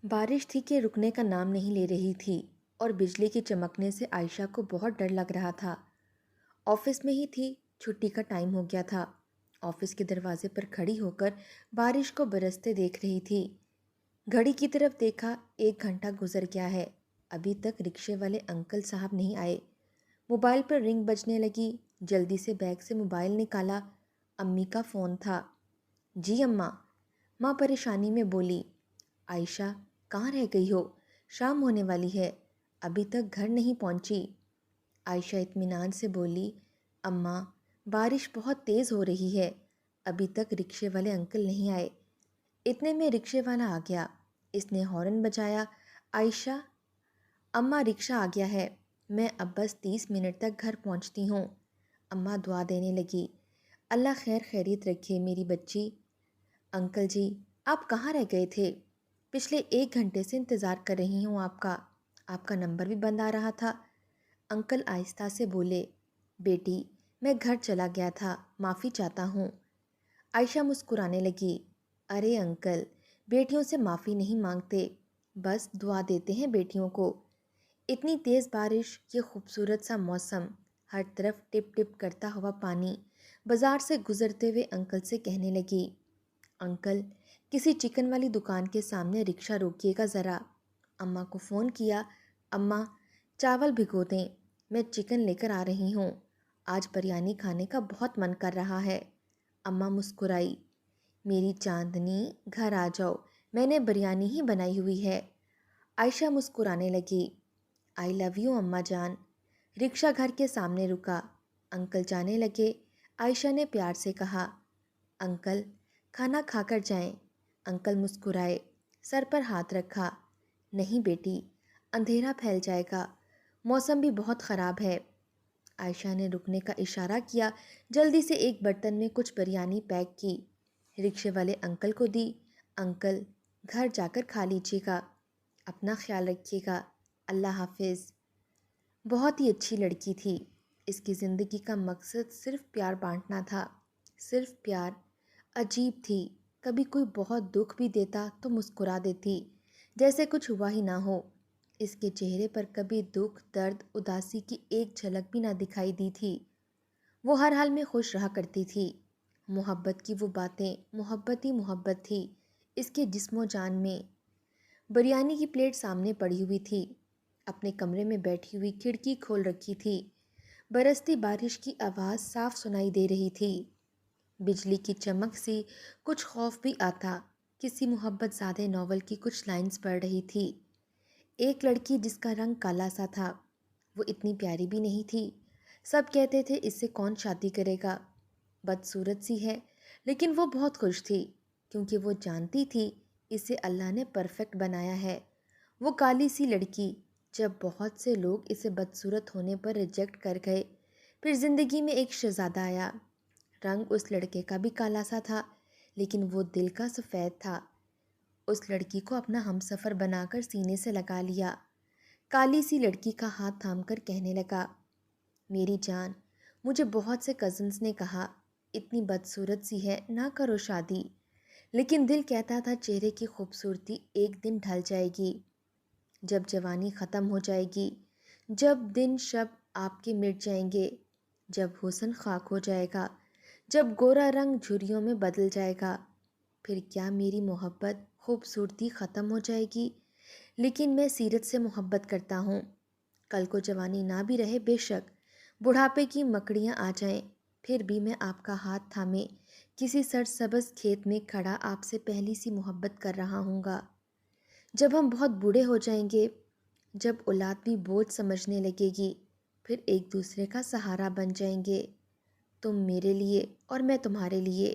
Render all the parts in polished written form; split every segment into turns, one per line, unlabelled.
بارش تھی کہ رکنے کا نام نہیں لے رہی تھی اور بجلی کے چمکنے سے عائشہ کو بہت ڈر لگ رہا تھا۔ آفس میں ہی تھی، چھٹی کا ٹائم ہو گیا تھا۔ آفس کے دروازے پر کھڑی ہو کر بارش کو برستے دیکھ رہی تھی۔ گھڑی کی طرف دیکھا، 1 گھنٹہ گزر گیا ہے، ابھی تک رکشے والے انکل صاحب نہیں آئے۔ موبائل پر رنگ بجنے لگی، جلدی سے بیگ سے موبائل نکالا، امی کا فون تھا۔ جی اماں، ماں پریشانی میں بولی۔ عائشہ، کہاں رہ گئی ہو؟ شام ہونے والی ہے، ابھی تک گھر نہیں پہنچی۔ عائشہ اطمینان سے بولی، اماں بارش بہت تیز ہو رہی ہے، ابھی تک رکشے والے انکل نہیں آئے۔ اتنے میں رکشے والا آ گیا، اس نے ہارن بجایا۔ عائشہ، اماں رکشہ آ گیا ہے، میں اب بس 30 منٹ تک گھر پہنچتی ہوں۔ اماں دعا دینے لگی، اللہ خیر خیریت رکھے میری بچی۔ انکل جی، آپ کہاں رہ گئے تھے؟ پچھلے 1 گھنٹے سے انتظار کر رہی ہوں آپ کا نمبر بھی بند آ رہا تھا۔ انکل آہستہ سے بولے، بیٹی میں گھر چلا گیا تھا، معافی چاہتا ہوں۔ عائشہ مسکرانے لگی، ارے انکل، بیٹیوں سے معافی نہیں مانگتے، بس دعا دیتے ہیں بیٹیوں کو۔ اتنی تیز بارش، یہ خوبصورت سا موسم، ہر طرف ٹپ ٹپ کرتا ہوا پانی۔ بازار سے گزرتے ہوئے انکل سے کہنے لگی، انکل کسی چکن والی دکان کے سامنے رکشہ روکیے گا ذرا۔ اماں کو فون کیا، اماں چاول بھگو دیں، میں چکن لے کر آ رہی ہوں، آج بریانی کھانے کا بہت من کر رہا ہے۔ اماں مسکرائی، میری چاندنی گھر آ جاؤ، میں نے بریانی ہی بنائی ہوئی ہے۔ عائشہ مسکرانے لگی، آئی لو یو اماں جان۔ رکشہ گھر کے سامنے رکا، انکل جانے لگے۔ عائشہ نے پیار سے کہا، انکل کھانا کھا کر جائیں۔ انکل مسکرائے، سر پر ہاتھ رکھا، نہیں بیٹی، اندھیرا پھیل جائے گا، موسم بھی بہت خراب ہے۔ عائشہ نے رکنے کا اشارہ کیا، جلدی سے ایک برتن میں کچھ بریانی پیک کی، رکشے والے انکل کو دی۔ انکل گھر جا کر کھا لیجیے گا، اپنا خیال رکھیے گا، اللہ حافظ۔ بہت ہی اچھی لڑکی تھی، اس کی زندگی کا مقصد صرف پیار بانٹنا تھا، صرف پیار۔ عجیب تھی، کبھی کوئی بہت دکھ بھی دیتا تو مسکرا دیتی، جیسے کچھ ہوا ہی نہ ہو۔ اس کے چہرے پر کبھی دکھ، درد، اداسی کی ایک جھلک بھی نہ دکھائی دی تھی۔ وہ ہر حال میں خوش رہا کرتی تھی۔ محبت کی وہ باتیں، محبت ہی محبت تھی اس کے جسم و جان میں۔ بریانی کی پلیٹ سامنے پڑی ہوئی تھی، اپنے کمرے میں بیٹھی ہوئی کھڑکی کھول رکھی تھی، برستی بارش کی آواز صاف سنائی دے رہی تھی، بجلی کی چمک سی، کچھ خوف بھی آتا۔ کسی محبت زادہ ناول کی کچھ لائنز پڑھ رہی تھی۔ ایک لڑکی جس کا رنگ کالا سا تھا، وہ اتنی پیاری بھی نہیں تھی، سب کہتے تھے اس سے کون شادی کرے گا، بدصورت سی ہے، لیکن وہ بہت خوش تھی کیونکہ وہ جانتی تھی اسے اللہ نے پرفیکٹ بنایا ہے۔ وہ کالی سی لڑکی، جب بہت سے لوگ اسے بدصورت ہونے پر ریجیکٹ کر گئے، پھر زندگی میں ایک شہزادہ آیا، رنگ اس لڑکے کا بھی کالا سا تھا لیکن وہ دل کا سفید تھا۔ اس لڑکی کو اپنا ہمسفر بنا کر سینے سے لگا لیا۔ کالی سی لڑکی کا ہاتھ تھام کر کہنے لگا، میری جان، مجھے بہت سے کزنز نے کہا اتنی بدصورت سی ہے، نہ کرو شادی، لیکن دل کہتا تھا چہرے کی خوبصورتی ایک دن ڈھل جائے گی، جب جوانی ختم ہو جائے گی، جب دن شب آپ کے مٹ جائیں گے، جب حسن خاک ہو جائے گا، جب گورا رنگ جھریوں میں بدل جائے گا، پھر کیا میری محبت، خوبصورتی ختم ہو جائے گی؟ لیکن میں سیرت سے محبت کرتا ہوں، کل کو جوانی نہ بھی رہے بے شک، بڑھاپے کی مکڑیاں آ جائیں، پھر بھی میں آپ کا ہاتھ تھامے کسی سرسبز کھیت میں کھڑا آپ سے پہلی سی محبت کر رہا ہوں گا۔ جب ہم بہت بوڑھے ہو جائیں گے، جب اولاد بھی بوجھ سمجھنے لگے گی، پھر ایک دوسرے کا سہارا بن جائیں گے، تم میرے لیے اور میں تمہارے لیے۔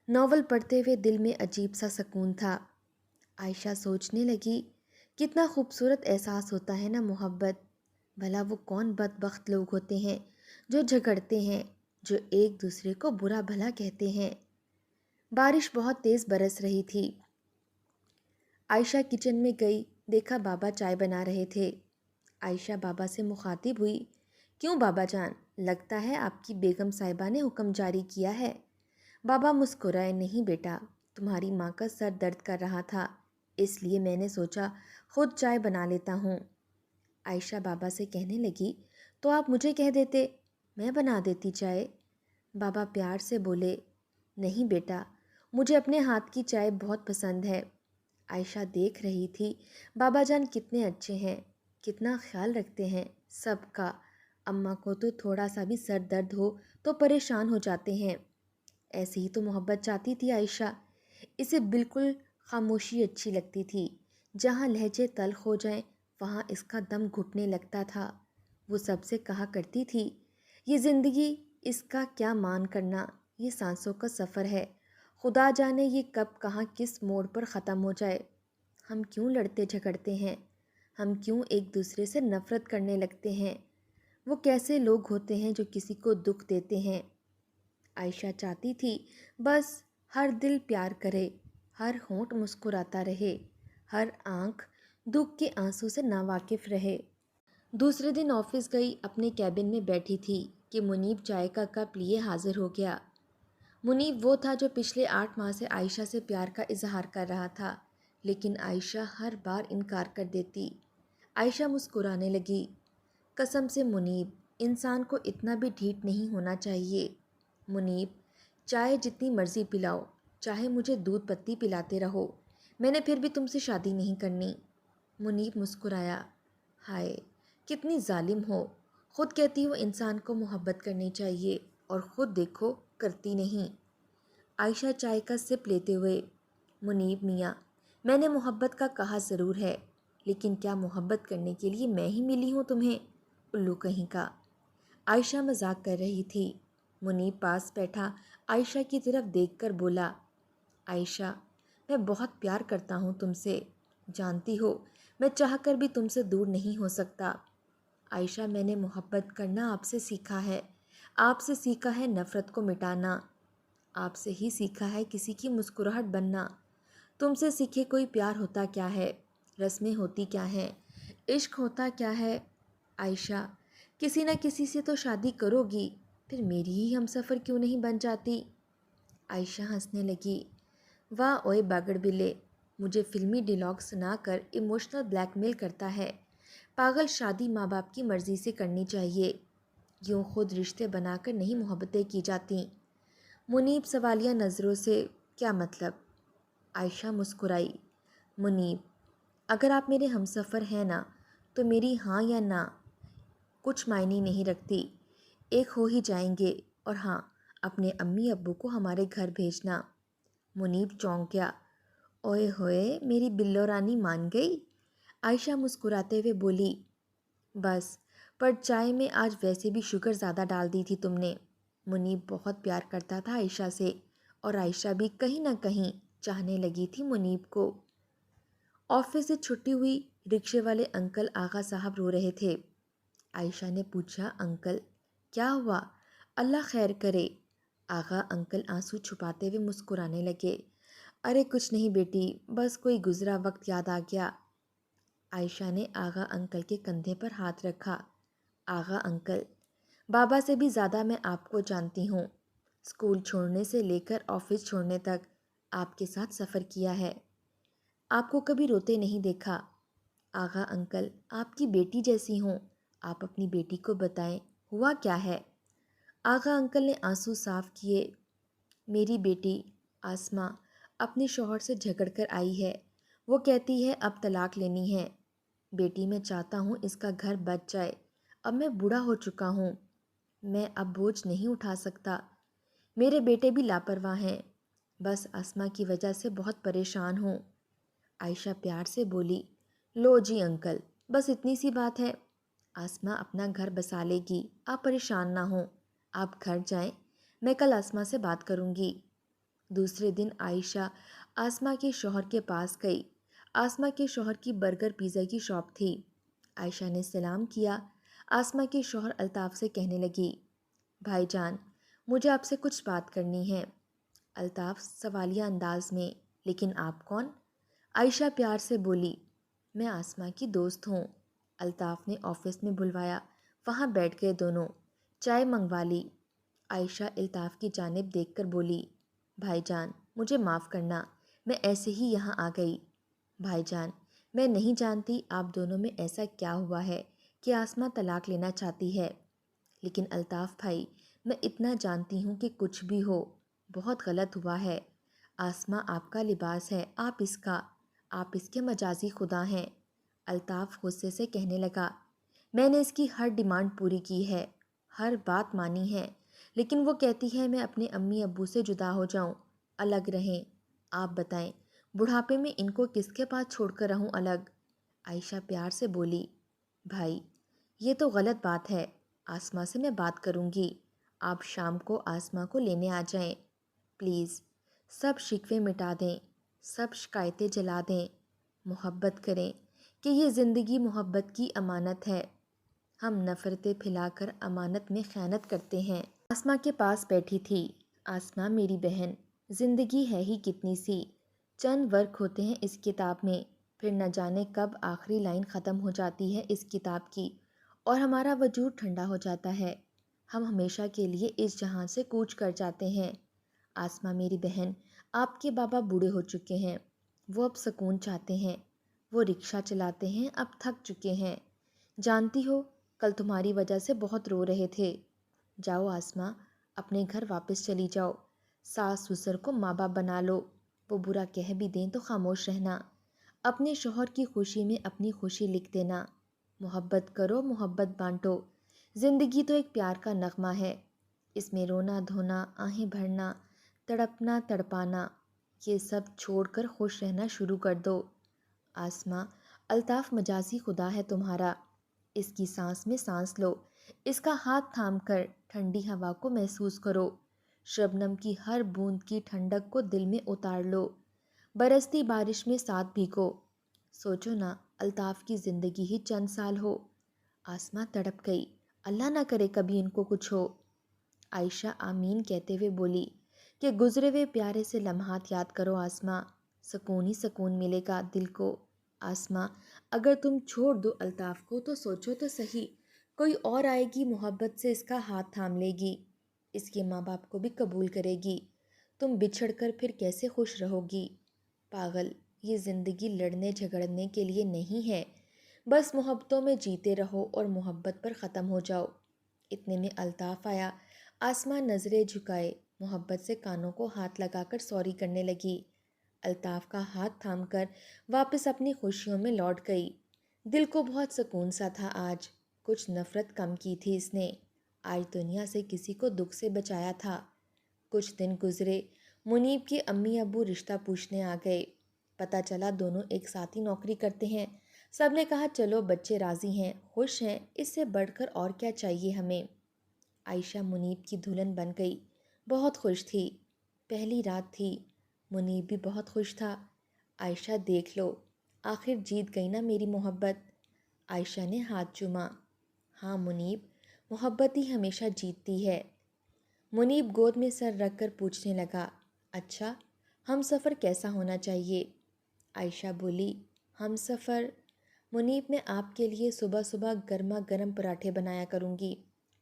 ناول پڑھتے ہوئے دل میں عجیب سا سکون تھا۔ عائشہ سوچنے لگی، کتنا خوبصورت احساس ہوتا ہے نا محبت، بھلا وہ کون بدبخت لوگ ہوتے ہیں جو جھگڑتے ہیں، جو ایک دوسرے کو برا بھلا کہتے ہیں۔ بارش بہت تیز برس رہی تھی۔ عائشہ کچن میں گئی، دیکھا بابا چائے بنا رہے تھے۔ عائشہ بابا سے مخاطب ہوئی، کیوں بابا جان، لگتا ہے آپ کی بیگم صاحبہ نے حکم جاری کیا ہے؟ بابا مسکرائے، نہیں بیٹا، تمہاری ماں کا سر درد کر رہا تھا، اس لیے میں نے سوچا خود چائے بنا لیتا ہوں۔ عائشہ بابا سے کہنے لگی، تو آپ مجھے کہہ دیتے، میں بنا دیتی چائے۔ بابا پیار سے بولے، نہیں بیٹا، مجھے اپنے ہاتھ کی چائے بہت پسند ہے۔ عائشہ دیکھ رہی تھی بابا جان کتنے اچھے ہیں، کتنا خیال رکھتے ہیں سب کا۔ اماں کو تو تھوڑا سا بھی سر درد ہو تو پریشان ہو جاتے ہیں۔ ایسے ہی تو محبت چاہتی تھی عائشہ۔ اسے بالکل خاموشی اچھی لگتی تھی، جہاں لہجے تلخ ہو جائیں وہاں اس کا دم گھٹنے لگتا تھا۔ وہ سب سے کہا کرتی تھی، یہ زندگی، اس کا کیا مان کرنا، یہ سانسوں کا سفر ہے، خدا جانے یہ کب کہاں کس موڑ پر ختم ہو جائے۔ ہم کیوں لڑتے جھگڑتے ہیں؟ ہم کیوں ایک دوسرے سے نفرت کرنے لگتے ہیں؟ وہ کیسے لوگ ہوتے ہیں جو کسی کو دکھ دیتے ہیں؟ عائشہ چاہتی تھی بس ہر دل پیار کرے، ہر ہونٹ مسکراتا رہے، ہر آنکھ دکھ کے آنسوں سے ناواقف رہے۔ دوسرے دن آفس گئی، اپنے کیبن میں بیٹھی تھی کہ منیب چائے کا کپ لیے حاضر ہو گیا۔ منیب وہ تھا جو پچھلے 8 ماہ سے عائشہ سے پیار کا اظہار کر رہا تھا، لیکن عائشہ ہر بار انکار کر دیتی۔ عائشہ مسکرانے لگی، قسم سے منیب، انسان کو اتنا بھی ڈھیٹ نہیں ہونا چاہیے۔ منیب، چائے جتنی مرضی پلاؤ، چاہے مجھے دودھ پتی پلاتے رہو، میں نے پھر بھی تم سے شادی نہیں کرنی۔ منیب مسکرایا، ہائے کتنی ظالم ہو، خود کہتی ہو انسان کو محبت کرنی چاہیے اور خود دیکھو کرتی نہیں۔ عائشہ چائے کا سپ لیتے ہوئے، منیب میاں، میں نے محبت کا کہا ضرور ہے، لیکن کیا محبت کرنے کے لیے میں ہی ملی ہوں تمہیں، الو کہیں کا۔ عائشہ مذاق کر رہی تھی۔ منیب پاس بیٹھا عائشہ کی طرف دیکھ کر بولا، عائشہ، میں بہت پیار کرتا ہوں تم سے، جانتی ہو میں چاہ کر بھی تم سے دور نہیں ہو سکتا۔ عائشہ، میں نے محبت کرنا آپ سے سیکھا ہے، آپ سے سیکھا ہے نفرت کو مٹانا، آپ سے ہی سیکھا ہے کسی کی مسکراہٹ بننا۔ تم سے سیکھے کوئی پیار ہوتا کیا ہے، رسمیں ہوتی کیا ہیں، عشق ہوتا کیا ہے۔ عائشہ، کسی نہ کسی سے تو شادی کرو گی، پھر میری ہی ہم سفر کیوں نہیں بن جاتی؟ عائشہ ہنسنے لگی، واہ اوئے باگڑ بلے، مجھے فلمی ڈیلاگ سنا کر ایموشنل بلیک میل کرتا ہے۔ پاگل، شادی ماں باپ کی مرضی سے کرنی چاہیے، یوں خود رشتے بنا کر نہیں محبتیں کی جاتیں۔ منیب سوالیہ نظروں سے، کیا مطلب؟ عائشہ مسکرائی، منیب، اگر آپ میرے ہمسفر ہیں نا تو میری ہاں یا نہ کچھ معنی نہیں رکھتی، ایک ہو ہی جائیں گے، اور ہاں، اپنے امی ابو کو ہمارے گھر بھیجنا۔ منیب چونک گیا، اوئے ہوئے میری بلو رانی مان گئی۔ عائشہ مسکراتے ہوئے بولی، بس، پر چائے میں آج ویسے بھی شوگر زیادہ ڈال دی تھی تم نے۔ منیب بہت پیار کرتا تھا عائشہ سے، اور عائشہ بھی کہیں نہ کہیں چاہنے لگی تھی منیب کو۔ آفس سے چھٹی ہوئی، رکشے والے انکل آغا صاحب رو رہے تھے۔ عائشہ نے پوچھا، انکل کیا ہوا؟ اللہ خیر کرے۔ آغا انکل آنسو چھپاتے ہوئے مسکرانے لگے، ارے کچھ نہیں بیٹی، بس کوئی گزرا وقت یاد آ گیا۔ عائشہ نے آغا انکل کے کندھے پر ہاتھ رکھا، آغا انکل، بابا سے بھی زیادہ میں آپ کو جانتی ہوں، اسکول چھوڑنے سے لے کر آفس چھوڑنے تک آپ کے ساتھ سفر کیا ہے، آپ کو کبھی روتے نہیں دیکھا۔ آغا انکل، آپ کی بیٹی جیسی ہوں، آپ اپنی بیٹی کو بتائیں ہوا کیا ہے۔ آغا انکل نے آنسو صاف کیے، میری بیٹی آسماء اپنے شوہر سے جھگڑ کر آئی ہے، وہ کہتی ہے اب طلاق لینی ہے۔ بیٹی، میں چاہتا ہوں اس کا گھر بچ جائے، اب میں بوڑھا ہو چکا ہوں، میں اب بوجھ نہیں اٹھا سکتا، میرے بیٹے بھی لاپرواہ ہیں، بس آسماء کی وجہ سے بہت پریشان ہوں۔ عائشہ پیار سے بولی، لو جی انکل، بس اتنی سی بات ہے، آسماء اپنا گھر بسا لے گی، آپ پریشان نہ ہوں، آپ گھر جائیں، میں کل آسماء سے بات کروں گی۔ دوسرے دن عائشہ آسماء کے شوہر کے پاس گئی۔ آسماء کے شوہر کی برگر پیزا کی شاپ تھی۔ عائشہ نے سلام کیا۔ آسماء کے شوہر الطاف سے کہنے لگی، بھائی جان، مجھے آپ سے کچھ بات کرنی ہے۔ الطاف سوالیہ انداز میں، لیکن آپ کون؟ عائشہ پیار سے بولی، میں آسماء کی دوست ہوں۔ الطاف نے آفس میں بلوایا، وہاں بیٹھ گئے دونوں، چائے منگوا لی۔ عائشہ الطاف کی جانب دیکھ کر بولی، بھائی جان، مجھے معاف کرنا، میں ایسے ہی یہاں آ گئی۔ بھائی جان، میں نہیں جانتی آپ دونوں میں ایسا کیا ہوا ہے کہ آسمہ طلاق لینا چاہتی ہے، لیکن الطاف بھائی، میں اتنا جانتی ہوں کہ کچھ بھی ہو بہت غلط ہوا ہے۔ آسمہ آپ کا لباس ہے، آپ اس کے مجازی خدا ہیں۔ الطاف غصے سے کہنے لگا، میں نے اس کی ہر ڈیمانڈ پوری کی ہے، ہر بات مانی ہے، لیکن وہ کہتی ہے میں اپنے امی ابو سے جدا ہو جاؤں، الگ رہیں۔ آپ بتائیں بڑھاپے میں ان کو کس کے پاس چھوڑ کر رہوں الگ؟ عائشہ پیار سے بولی، بھائی یہ تو غلط بات ہے، آسمہ سے میں بات کروں گی، آپ شام کو آسمہ کو لینے آ جائیں پلیز، سب شکوے مٹا دیں، سب شکایتیں جلا دیں، محبت کریں کہ یہ زندگی محبت کی امانت ہے، ہم نفرتیں پھیلا کر امانت میں خیانت کرتے ہیں۔ آسمہ کے پاس بیٹھی تھی، آسمہ میری بہن، زندگی ہے ہی کتنی سی، چند ورق ہوتے ہیں اس کتاب میں، پھر نہ جانے کب آخری لائن ختم ہو جاتی ہے اس کتاب کی اور ہمارا وجود ٹھنڈا ہو جاتا ہے، ہم ہمیشہ کے لیے اس جہاں سے کوچ کر جاتے ہیں۔ آسمہ میری بہن، آپ کے بابا بوڑھے ہو چکے ہیں، وہ اب سکون چاہتے ہیں، وہ رکشہ چلاتے ہیں، اب تھک چکے ہیں، جانتی ہو کل تمہاری وجہ سے بہت رو رہے تھے۔ جاؤ آسمہ، اپنے گھر واپس چلی جاؤ، ساس سسر کو ماں باپ بنا لو، وہ برا کہہ بھی دیں تو خاموش رہنا، اپنے شوہر کی خوشی میں اپنی خوشی لکھ دینا، محبت کرو، محبت بانٹو، زندگی تو ایک پیار کا نغمہ ہے، اس میں رونا دھونا، آہیں بھرنا، تڑپنا تڑپانا، یہ سب چھوڑ کر خوش رہنا شروع کر دو۔ آسمہ، الطاف مجازی خدا ہے تمہارا، اس کی سانس میں سانس لو، اس کا ہاتھ تھام کر ٹھنڈی ہوا کو محسوس کرو، شبنم کی ہر بوند کی ٹھنڈک کو دل میں اتار لو، برستی بارش میں ساتھ بھیگو، سوچو نا الطاف کی زندگی ہی چند سال ہو۔ آسمہ تڑپ گئی، اللہ نہ کرے کبھی ان کو کچھ ہو۔ عائشہ آمین کہتے ہوئے بولی کہ گزرے ہوئے پیارے سے لمحات یاد کرو آسمہ، سکون ہی سکون ملے گا دل کو۔ آسمہ، اگر تم چھوڑ دو الطاف کو تو سوچو تو صحیح، کوئی اور آئے گی، محبت سے اس کا ہاتھ تھام لے گی، اس کے ماں باپ کو بھی قبول کرے گی، تم بچھڑ کر پھر کیسے خوش رہو گی؟ پاگل، یہ زندگی لڑنے جھگڑنے کے لیے نہیں ہے، بس محبتوں میں جیتے رہو اور محبت پر ختم ہو جاؤ۔ اتنے میں الطاف آیا، آسمہ نظریں جھکائے محبت سے کانوں کو ہاتھ لگا کر سوری کرنے لگی، الطاف کا ہاتھ تھام کر واپس اپنی خوشیوں میں لوٹ گئی۔ دل کو بہت سکون سا تھا آج، کچھ نفرت کم کی تھی اس نے، آج دنیا سے کسی کو دکھ سے بچایا تھا۔ کچھ دن گزرے، منیب کے امی ابو رشتہ پوچھنے آ گئے، پتہ چلا دونوں ایک ساتھ ہی نوکری کرتے ہیں، سب نے کہا چلو بچے راضی ہیں، خوش ہیں، اس سے بڑھ کر اور کیا چاہیے ہمیں۔ عائشہ منیب کی دلہن بن گئی، بہت خوش تھی، پہلی رات تھی، منیب بھی بہت خوش تھا۔ عائشہ دیکھ لو، آخر جیت گئی نا میری محبت۔ عائشہ نے ہاتھ چوما، ہاں منیب، محبت ہی ہمیشہ جیتتی ہے۔ منیب گود میں سر رکھ کر پوچھنے لگا، اچھا ہم سفر کیسا ہونا چاہیے؟ عائشہ بولی، ہم سفر، منیب میں آپ کے لیے صبح صبح گرما گرم پراٹھے بنایا کروں گی،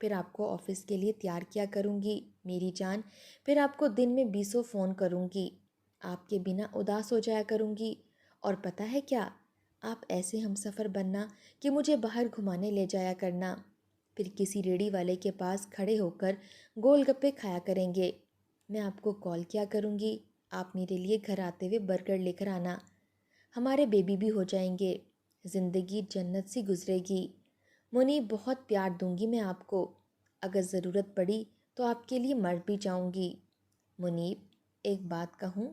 پھر آپ کو آفس کے لیے تیار کیا کروں گی میری جان، پھر آپ کو دن میں 20 فون کروں گی، آپ کے بنا اداس ہو جایا کروں گی، اور پتہ ہے کیا، آپ ایسے ہم سفر بننا کہ مجھے باہر گھمانے لے جایا کرنا، پھر کسی ریڑھی والے کے پاس کھڑے ہو کر گول گپے کھایا کریں گے، میں آپ کو کال کیا کروں گی، آپ میرے لیے گھر آتے ہوئے برگر لے کر آنا، ہمارے بیبی بھی ہو جائیں گے، زندگی جنت سی گزرے گی، منیب بہت پیار دوں گی میں آپ کو، اگر ضرورت پڑی تو آپ کے لیے مر بھی جاؤں گی۔ منیب، ایک بات کہوں؟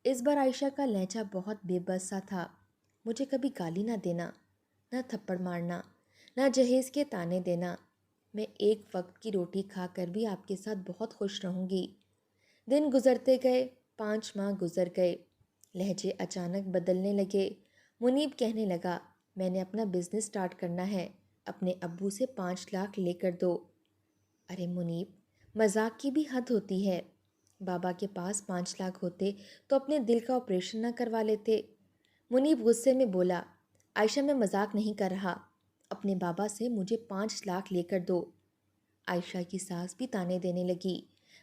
اس بار عائشہ کا لہجہ بہت بے بس سا تھا، مجھے کبھی گالی نہ دینا، نہ تھپڑ مارنا، نہ جہیز کے تانے دینا، میں ایک وقت کی روٹی کھا کر بھی آپ کے ساتھ بہت خوش رہوں گی۔ دن گزرتے گئے، 5 ماہ گزر گئے، لہجے اچانک بدلنے لگے، منیب کہنے لگا، میں نے اپنا بزنس سٹارٹ کرنا ہے، اپنے ابو سے 5 لاکھ لے کر دو۔ ارے منیب، مذاق کی بھی حد ہوتی ہے، بابا کے پاس 5 لاکھ ہوتے تو اپنے دل کا آپریشن نہ کروا لیتے۔ منیب غصے میں بولا، عائشہ میں مذاق نہیں کر رہا، اپنے بابا سے مجھے 5 لاکھ لے کر دو۔ عائشہ کی ساس بھی تانے دینے لگی،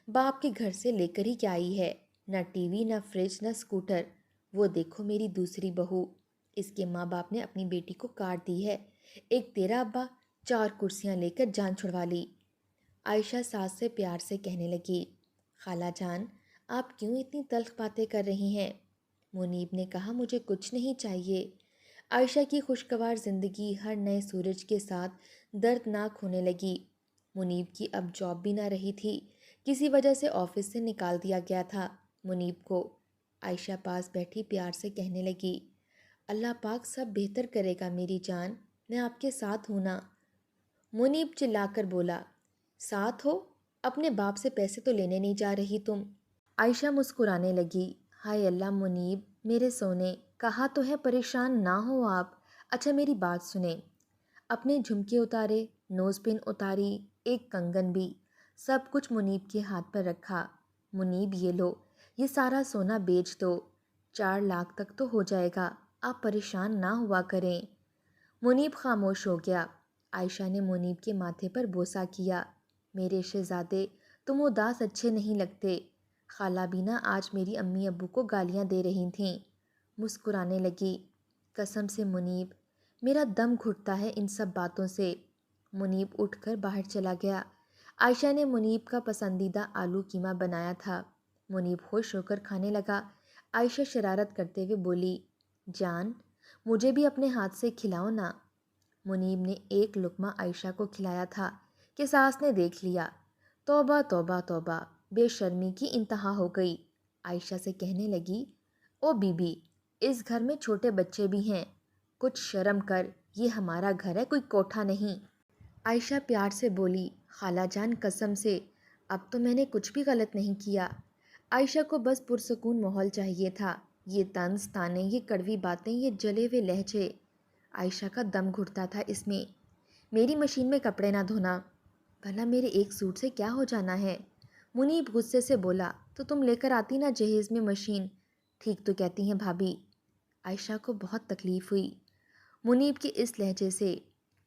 باپ کے گھر سے لے کر ہی کیا آئی ہے، نہ ٹی وی، نہ فریج، نہ اسکوٹر، وہ دیکھو میری دوسری بہو، اس کے ماں باپ نے اپنی بیٹی کو کاٹ دی ہے، ایک تیرا ابا 4 کرسیاں لے کر جان چھڑوا لی۔ عائشہ ساس سے پیار سے کہنے لگی، خالہ جان آپ کیوں اتنی تلخ باتیں کر رہی ہیں؟ منیب نے کہا، مجھے کچھ نہیں چاہیے۔ عائشہ کی خوشگوار زندگی ہر نئے سورج کے ساتھ دردناک ہونے لگی۔ منیب کی اب جاب بھی نہ رہی تھی، کسی وجہ سے آفس سے نکال دیا گیا تھا منیب کو۔ عائشہ پاس بیٹھی پیار سے کہنے لگی، اللہ پاک سب بہتر کرے گا میری جان، میں آپ کے ساتھ ہوں نا۔ منیب چلا کر بولا، ساتھ ہو؟ اپنے باپ سے پیسے تو لینے نہیں جا رہی تم؟ عائشہ مسکرانے لگی، ہائے اللہ منیب میرے سونے، کہا تو ہے پریشان نہ ہو آپ۔ اچھا میری بات سنیں، اپنے جھمکے اتارے، نوز پن اتاری، ایک کنگن بھی، سب کچھ منیب کے ہاتھ پر رکھا۔ منیب یہ لو، یہ سارا سونا بیچ دو، 4 لاکھ تک تو ہو جائے گا، آپ پریشان نہ ہوا کریں۔ منیب خاموش ہو گیا۔ عائشہ نے منیب کے ماتھے پر بوسہ کیا، میرے شہزادے تم اداس اچھے نہیں لگتے۔ خالہ بینا آج میری امی ابو کو گالیاں دے رہی تھیں۔ مسکرانے لگی، قسم سے منیب میرا دم گھٹتا ہے ان سب باتوں سے۔ منیب اٹھ کر باہر چلا گیا۔ عائشہ نے منیب کا پسندیدہ آلو قیمہ بنایا تھا۔ منیب خوش ہو کر کھانے لگا۔ عائشہ شرارت کرتے ہوئے بولی، جان مجھے بھی اپنے ہاتھ سے کھلاؤ نا۔ منیب نے ایک لقمہ عائشہ کو کھلایا تھا کہ ساس نے دیکھ لیا۔ توبہ توبہ توبہ، بے شرمی کی انتہا ہو گئی۔ عائشہ سے کہنے لگی، او بی بی اس گھر میں چھوٹے بچے بھی ہیں، کچھ شرم کر، یہ ہمارا گھر ہے، کوئی کوٹھا نہیں۔ عائشہ پیار سے بولی، خالہ جان قسم سے اب تو میں نے کچھ بھی غلط نہیں کیا۔ عائشہ کو بس پرسکون ماحول چاہیے تھا، یہ طنز طانے، یہ کڑوی باتیں، یہ جلے ہوئے لہجے۔ عائشہ کا دم گھٹتا تھا اس میں۔ میری مشین میں کپڑے نہ دھونا، بھلا میرے ایک سوٹ سے کیا ہو جانا ہے؟ منیب غصے سے بولا، تو تم لے کر آتی نا جہیز میں مشین، ٹھیک تو کہتی ہیں بھابی۔ عائشہ کو بہت تکلیف ہوئی منیب کے اس لہجے سے۔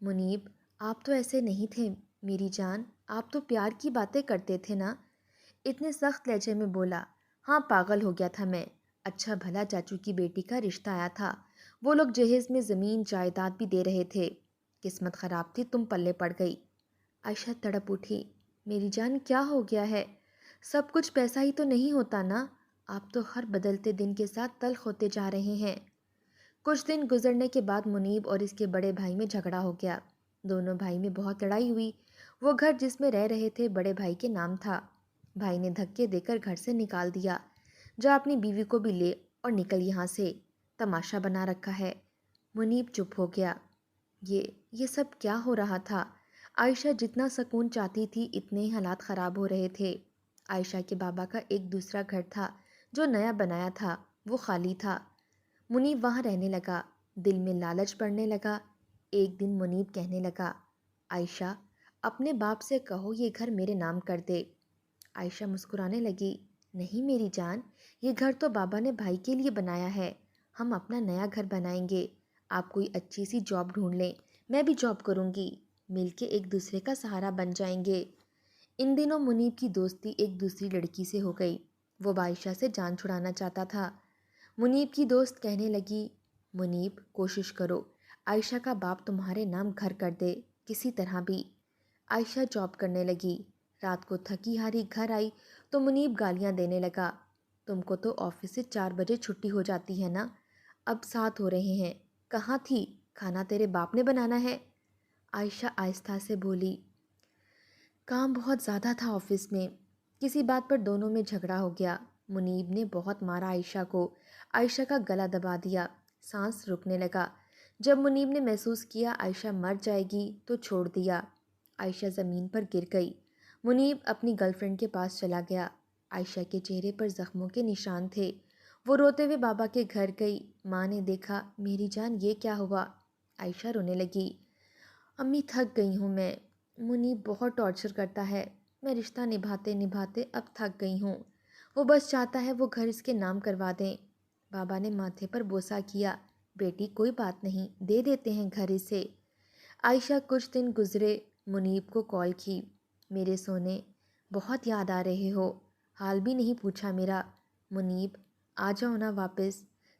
منیب آپ تو ایسے نہیں تھے میری جان، آپ تو پیار کی باتیں کرتے تھے نا۔ اتنے سخت لہجے میں بولا، ہاں پاگل ہو گیا تھا میں، اچھا بھلا چاچو کی بیٹی کا رشتہ آیا تھا، وہ لوگ جہیز میں زمین جائیداد بھی دے رہے تھے، قسمت خراب تھی تم پلے پڑ گئی۔ عائشہ تڑپ اٹھی، میری جان کیا ہو گیا ہے؟ سب کچھ پیسہ ہی تو نہیں ہوتا نا، آپ تو ہر بدلتے دن کے ساتھ تلخ ہوتے جا رہے ہیں۔ کچھ دن گزرنے کے بعد منیب اور اس کے بڑے بھائی میں جھگڑا ہو گیا۔ دونوں بھائی میں بہت لڑائی ہوئی۔ وہ گھر جس میں رہ رہے تھے بڑے بھائی کے نام تھا۔ بھائی نے دھکے دے کر گھر سے نکال دیا، جا اپنی بیوی کو بھی لے اور نکل یہاں سے، تماشا بنا رکھا ہے۔ منیب چپ ہو گیا۔ یہ سب کیا ہو رہا تھا؟ عائشہ جتنا سکون چاہتی تھی اتنے ہی حالات خراب ہو رہے تھے۔ عائشہ کے بابا کا ایک دوسرا گھر تھا جو نیا بنایا تھا، وہ خالی تھا۔ منیب وہاں رہنے لگا، دل میں لالچ پڑنے لگا۔ ایک دن منیب کہنے لگا، عائشہ اپنے باپ سے کہو یہ گھر میرے نام کر دے۔ عائشہ مسکرانے لگی، نہیں میری جان، یہ گھر تو بابا نے بھائی کے لیے بنایا ہے، ہم اپنا نیا گھر بنائیں گے، آپ کوئی اچھی سی جاب ڈھونڈ لیں، میں بھی جاب کروں گی، مل کے ایک دوسرے کا سہارا بن جائیں گے۔ ان دنوں منیب کی دوستی ایک دوسری لڑکی سے ہو گئی، وہ عائشہ سے جان چھڑانا چاہتا تھا۔ منیب کی دوست کہنے لگی، منیب کوشش کرو عائشہ کا باپ تمہارے نام گھر کر دے کسی طرح بھی۔ عائشہ جاب کرنے لگی، رات کو تھکی ہاری گھر آئی تو منیب گالیاں دینے لگا، تم کو تو آفس سے 4 بجے چھٹی ہو جاتی ہے نا، اب 7 ہو رہے ہیں، کہاں تھی؟ کھانا تیرے باپ نے بنانا ہے؟ عائشہ آہستہ سے بولی، کام بہت زیادہ تھا آفس میں۔ کسی بات پر دونوں میں جھگڑا ہو گیا۔ منیب نے بہت مارا عائشہ کو، عائشہ کا گلا دبا دیا، سانس رکنے لگا۔ جب منیب نے محسوس کیا عائشہ مر جائے گی تو چھوڑ دیا۔ عائشہ زمین پر گر گئی۔ منیب اپنی گرل فرینڈ کے پاس چلا گیا۔ عائشہ کے چہرے پر زخموں کے نشان تھے۔ وہ روتے ہوئے بابا کے گھر گئی۔ ماں نے دیکھا، میری جان یہ کیا ہوا؟ عائشہ رونے لگی، امی تھک گئی ہوں میں، منیب بہت ٹارچر کرتا ہے، میں رشتہ نبھاتے نبھاتے اب تھک گئی ہوں، وہ بس چاہتا ہے وہ گھر اس کے نام کروا دیں۔ بابا نے ماتھے پر بوسہ کیا، بیٹی کوئی بات نہیں، دے دیتے ہیں گھر اسے۔ عائشہ کچھ دن گزرے، منیب کو کال کی، میرے سونے بہت یاد آ رہے ہو، حال بھی نہیں پوچھا میرا۔ منیب آ جاؤ نا واپس،